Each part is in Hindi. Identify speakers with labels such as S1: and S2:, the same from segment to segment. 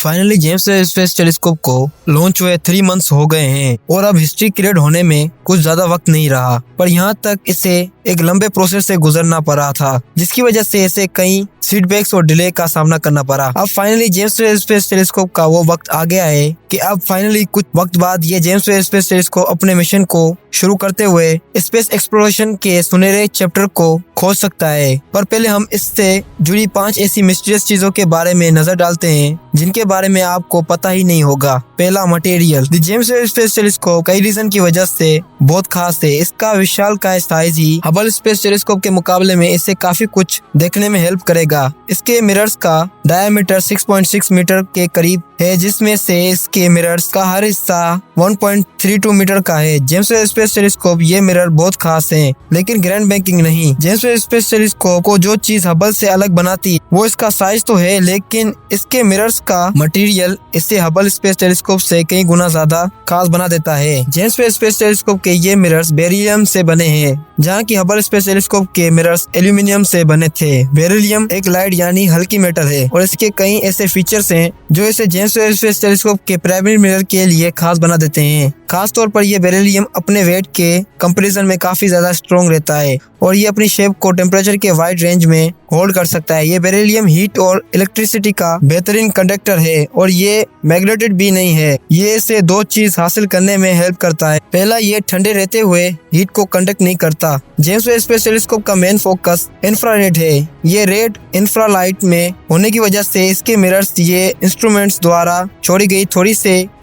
S1: Finally James Webb space telescope को लॉन्च हुए 3 मंथ्स हो गए हैं और अब हिस्ट्री क्रिएट होने में कुछ ज्यादा वक्त नहीं रहा, पर यहाँ तक इसे एक लंबे प्रोसेस से गुजरना पड़ा था, जिसकी वजह से इसे कई सेटबैक्स और डिले का सामना करना पड़ा। अब finally James Webb space telescope का वो वक्त आ गया है कि अब फाइनली कुछ वक्त बाद ये जेम्स वेब स्पेस टेलीस्कोप अपने मिशन को शुरू करते हुए स्पेस एक्सप्लोरेशन के सुनहरे चैप्टर को खोज सकता है। पर पहले हम इससे जुड़ी 5 ऐसी मिस्टीरियस चीजों के बारे में नजर डालते हैं जिनके बारे में आपको पता ही नहीं होगा। पहला, material. The James Webb space telescope कई रीजन की वजह से बहुत खास है। इसका विशालकाय साइज ही हबल स्पेस टेलीस्कोप के मुकाबले में इसे काफी कुछ देखने में हेल्प करेगा। इसके मिरर्स का डायमीटर 6.6 मीटर के करीब है, जिसमें से इसके मिरर्स का हर हिस्सा 1.32 मीटर का है। जेम्स वेब स्पेस टेलीस्कोप ये मिरर बहुत खास हैं, लेकिन ग्रैंड बैंकिंग नहीं। जेम्स वेब स्पेस टेलीस्कोप को जो चीज हबल से अलग बनाती वो इसका साइज तो है, लेकिन इसके मिरर्स का मटेरियल इसे हबल स्पेस टेलीस्कोप से कई गुना ज्यादा खास बना देता है। जेम्स वेब स्पेस टेलीस्कोप के ये मिरर्स बेरिलियम से बने हैं, जहाँ की हबल स्पेस टेलीस्कोप के मिरर्स एल्यूमिनियम से बने थे। बेरिलियम एक लाइट यानी हल्की मेटल है और इसके कई ऐसे फीचर्स हैं जो इसे जेम्स वेब स्पेस टेलीस्कोप के प्राइमरी मिरर के लिए खास बना देते हैं। खास तौर पर यह बेरिलियम अपने वेट के कंपैरिजन में काफी ज्यादा स्ट्रॉन्ग रहता है और ये अपनी शेप को टेम्परेचर के वाइड रेंज में होल्ड कर सकता है। ये बेरिलियम हीट और इलेक्ट्रिसिटी का बेहतरीन कंडक्टर है और ये मैग्नेटिक भी नहीं है। ये इसे 2 चीज हासिल करने में हेल्प करता है। पहला, ये ठंडे रहते हुए हीट को कंडक्ट नहीं करता। जेम्स वेब स्पेस टेलीस्कोप का मेन फोकस इंफ्रारेड है। ये रेड इंफ्रालाइट में होने की वजह से इसके मिरर्स ये इंस्ट्रूमेंट्स द्वारा छोड़ी गई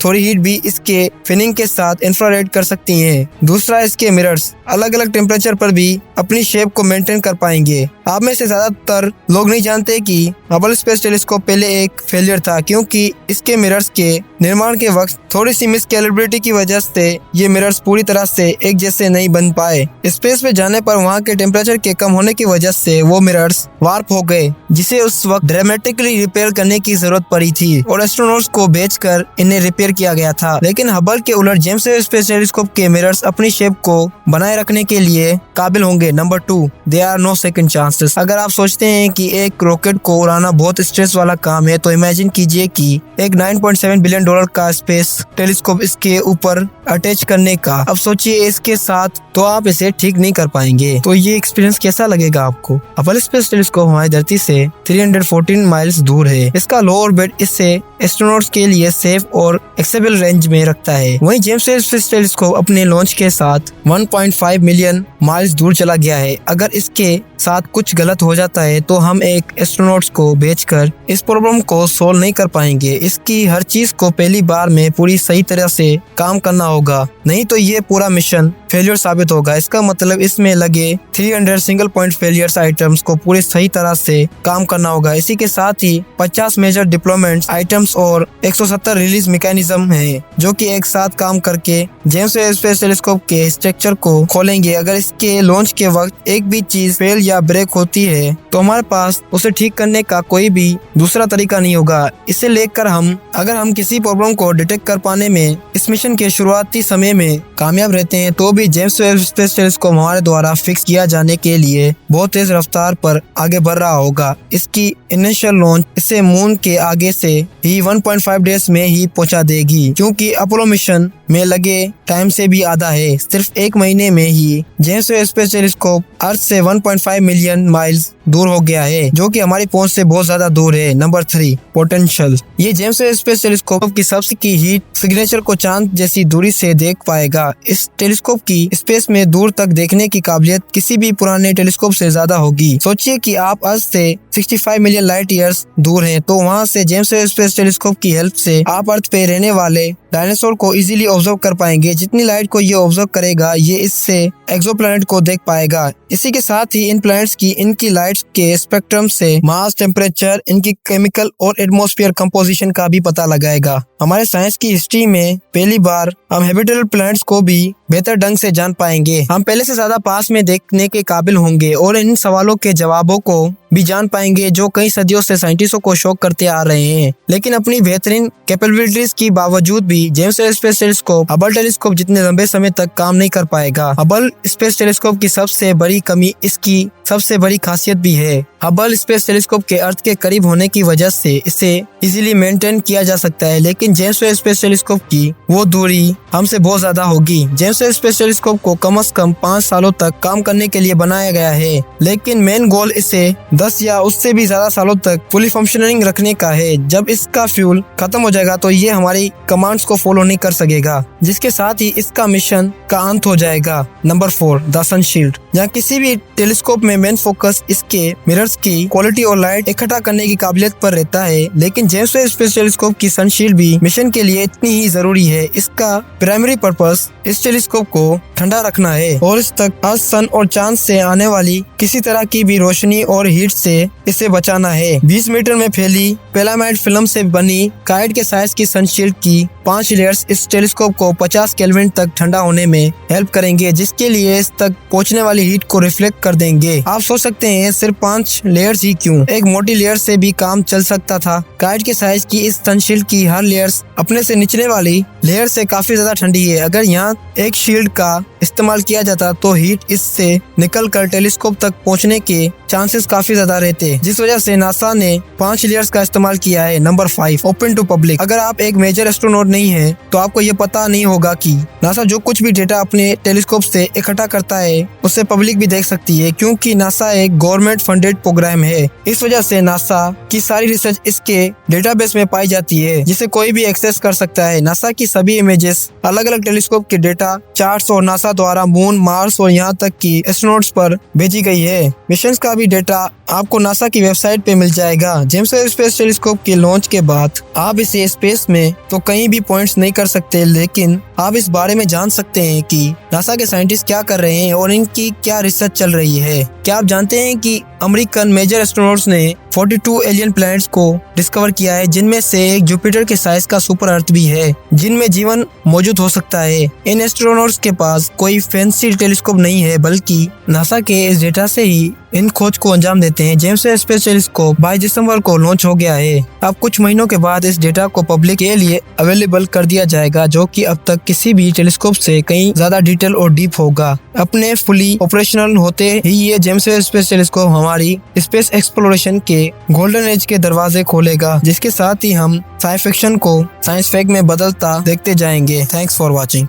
S1: थोड़ी हीट भी इसके फिनिंग के साथ इंफ्रारेड कर सकती हैं। दूसरा, इसके मिरर्स अलग अलग टेम्परेचर पर भी अपनी शेप को मेंटेन कर पाएंगे। आप में से ज्यादातर लोग नहीं जानते कि हबल स्पेस टेलीस्कोप पहले एक फेलियर था, क्योंकि इसके मिरर्स के निर्माण के वक्त थोड़ी सी मिसकैलिब्रेटी की वजह से ये मिरर्स पूरी तरह से एक जैसे नहीं बन पाए। स्पेस में जाने पर वहाँ के टेम्परेचर के कम होने की वजह से वो मिरर्स वार्प हो गए, जिसे उस वक्त ड्रामेटिकली रिपेयर करने की जरूरत पड़ी थी और एस्ट्रोनॉट्स को भेजकर इन्हें रिपेयर किया गया था। लेकिन हबल के उलट जेम्स वेब स्पेस टेलीस्कोप के मिरर्स अपनी शेप को बनाए रखने के लिए काबिल होंगे। Number 2, there are no second chances. अगर आप सोचते हैं कि एक रॉकेट को उड़ाना बहुत स्ट्रेस वाला काम है, तो इमेजिन कीजिए कि एक $9.7 बिलियन का स्पेस टेलीस्कोप इसके ऊपर अटैच करने का। अब सोचिए इसके साथ तो आप इसे ठीक नहीं कर पाएंगे। तो ये एक्सपीरियंस कैसा लगेगा आपको? हबल स्पेस टेलीस्कोप हमारी धरती से 314 माइल्स दूर है। इसका लो ऑर्बिट इससे एस्ट्रोनॉट्स के लिए सेफ और एक्सेसिबल रेंज में रखता है। वहीं जेम्स वेब स्पेस टेलीस्कोप अपने लॉन्च के साथ 1.5 मिलियन माइल्स दूर चला गया है। अगर इसके साथ कुछ गलत हो जाता है तो हम एक एस्ट्रोनॉट्स को भेजकर इस प्रॉब्लम को सोल्व नहीं कर पाएंगे। इसकी हर चीज को पहली बार में पूरी सही तरह से काम करना होगा, नहीं तो ये पूरा मिशन फेलियर साबित होगा। इसका मतलब इसमें लगे 300 सिंगल पॉइंट फेलियर्स आइटम्स को पूरी सही तरह से काम करना होगा। इसी के साथ ही 50 मेजर डिप्लॉयमेंट आइटम्स और 170 रिलीज मैकेनिज्म है, जो कि एक साथ काम करके जेम्स वेब स्पेस टेलीस्कोप के स्ट्रक्चर को खोलेंगे। अगर इसके लॉन्च के वक्त एक भी चीज फेल या ब्रेक होती है तो हमारे पास उसे ठीक करने का कोई भी दूसरा तरीका नहीं होगा। इसे लेकर अगर हम किसी प्रॉब्लम को डिटेक्ट कर पाने में इस मिशन के शुरुआती समय में कामयाब रहते हैं, तो भी जेम्स वेब स्पेस टेलीस्कोप हमारे द्वारा फिक्स किया जाने के लिए बहुत तेज रफ्तार पर आगे बढ़ रहा होगा। इसकी इनिशियल लॉन्च इसे मून के आगे से ही 1.5 डेज में ही पहुंचा देगी, क्योंकि अपोलो मिशन में लगे टाइम से भी आधा है। सिर्फ 1 महीने में ही जेम्स वेब स्पेस टेलीस्कोप अर्थ से 1.5 मिलियन माइल्स दूर हो गया है, जो कि हमारी पहुंच से बहुत ज्यादा दूर है। Number 3, potential. ये जेम्स वेब स्पेस टेलीस्कोप की सबसे की हीट सिग्नेचर को चांद जैसी दूरी से देख पाएगा। इस टेलीस्कोप की स्पेस में दूर तक देखने की काबिलियत किसी भी पुराने टेलीस्कोप से ज्यादा होगी। सोचिए कि आप अर्थ से 65 मिलियन लाइट ईयर्स दूर हैं, तो वहाँ से जेम्स वेब स्पेस टेलीस्कोप की हेल्प से आप अर्थ पे रहने वाले डायनासोर को इजीली ऑब्जर्व कर पाएंगे। जितनी लाइट को ये ऑब्जर्व करेगा, ये इससे एक्सोप्लैनेट को देख पाएगा। इसी के साथ ही इन प्लैनेट्स की इनकी लाइट्स के स्पेक्ट्रम से मास, टेम्परेचर, इनकी केमिकल और एटमॉस्फेयर कंपोजिशन का भी पता लगाएगा। हमारे साइंस की हिस्ट्री में पहली बार हम हैबिटेबल प्लैनेट्स को भी बेहतर ढंग से जान पाएंगे। हम पहले से ज्यादा पास में देखने के काबिल होंगे और इन सवालों के जवाबों को भी जान पाएंगे जो कई सदियों से साइंटिस्टों को शॉक करते आ रहे हैं। लेकिन अपनी बेहतरीन कैपेबिलिटीज की बावजूद भी James Webb space telescope Hubble telescope जितने लंबे समय तक काम नहीं कर पाएगा। हबल स्पेस टेलीस्कोप की सबसे बड़ी कमी इसकी सबसे बड़ी खासियत भी है। हबल स्पेस टेलीस्कोप के अर्थ के करीब होने की वजह से इसे इजीली मेंटेन किया जा सकता है, लेकिन जेम्स वेब स्पेस टेलीस्कोप की वो दूरी हमसे बहुत ज्यादा होगी। जेम्स वेब स्पेस टेलीस्कोप को कम से कम 5 सालों तक काम करने के लिए बनाया गया है, लेकिन मेन गोल इसे 10 या उससे भी ज्यादा सालों तक फुली फंक्शनिंग रखने का है। जब इसका फ्यूल खत्म हो जाएगा तो ये हमारी कमांड्स को फॉलो नहीं कर सकेगा, जिसके साथ ही इसका मिशन का अंत हो जाएगा। Number 4, the sunshield. यहाँ किसी भी टेलीस्कोप में मेन फोकस इसके मिरर्स की क्वालिटी और लाइट इकट्ठा करने की काबिलियत पर रहता है, लेकिन जेम्स वेब स्पेस टेलीस्कोप की सनशील्ड भी मिशन के लिए इतनी ही जरूरी है। इसका प्राइमरी पर्पस इस टेलीस्कोप को ठंडा रखना है और इस तक अर्थ, सन और चांद से आने वाली किसी तरह की भी रोशनी और हीट से इसे बचाना है। 20 मीटर में फैली पेलामाइड फिल्म से बनी काइट के साइज की सनशील्ड की 5 लेयर्स इस टेलीस्कोप को 50 केल्विन तक ठंडा होने में हेल्प करेंगे, जिसके लिए इस तक पहुंचने वाली हीट को रिफ्लेक्ट कर देंगे। आप सोच सकते हैं सिर्फ 5 लेयर्स ही क्यों, एक मोटी लेयर से भी काम चल सकता था। काइट के साइज की इस सनशील्ड की हर लेयर्स अपने से निचले वाली लेयर से काफी ज्यादा ठंडी है। अगर यहाँ एक शील्ड का इस्तेमाल किया जाता तो हीट इससे निकलकर टेलीस्कोप तक पहुंचने के चांसेस काफी ज्यादा रहते, जिस वजह से नासा ने 5 लेयर्स का इस्तेमाल किया है। Number 5, open to public. अगर आप एक मेजर एस्ट्रोनॉट नहीं है तो आपको ये पता नहीं होगा कि नासा जो कुछ भी डेटा अपने टेलीस्कोप से इकट्ठा करता है उससे पब्लिक भी देख सकती है, क्योंकि नासा एक गवर्नमेंट फंडेड प्रोग्राम है। इस वजह से नासा की सारी रिसर्च इसके डेटाबेस में पाई जाती है, जिसे कोई भी एक्सेस कर सकता है। नासा की सभी इमेजेस, अलग अलग टेलीस्कोप के डेटा, चार्ट्स और नासा द्वारा मून, मार्स और यहाँ तक कि एस्ट्रोनॉट्स पर भेजी गई है। मिशन का भी डेटा आपको नासा की वेबसाइट पे मिल जाएगा। जेम्स वेब स्पेस टेलीस्कोप के लॉन्च के बाद आप इसे स्पेस में तो कहीं भी पॉइंट्स नहीं कर सकते, लेकिन आप इस बारे में जान सकते हैं कि नासा के साइंटिस्ट क्या कर रहे हैं और इनकी क्या रिसर्च चल रही है। क्या आप जानते हैं कि अमेरिकन मेजर एस्ट्रोनॉट्स ने 42 एलियन प्लैनेट्स को डिस्कवर किया है, जिनमें से एक जुपिटर के साइज का सुपर अर्थ भी है, जिनमें जीवन मौजूद हो सकता है। इन एस्ट्रोनॉट्स के पास कोई फैंसी टेलीस्कोप नहीं है, बल्कि नासा के इस डेटा से ही इन खोज को अंजाम देते हैं। जेम्स वेब स्पेस टेलीस्कोप 22 दिसंबर को लॉन्च हो गया है। अब कुछ महीनों के बाद इस डेटा को पब्लिक के लिए अवेलेबल कर दिया जाएगा, जो कि अब तक किसी भी टेलीस्कोप से कहीं ज्यादा डिटेल और डीप होगा। अपने फुली ऑपरेशनल होते ही ये जेम्स वेब स्पेस टेलीस्कोप हमारी स्पेस एक्सप्लोरेशन के गोल्डन एज के दरवाजे खोलेगा, जिसके साथ ही हम साइंस फिक्शन को साइंस फैक्ट में बदलता देखते जाएंगे। Thanks for watching.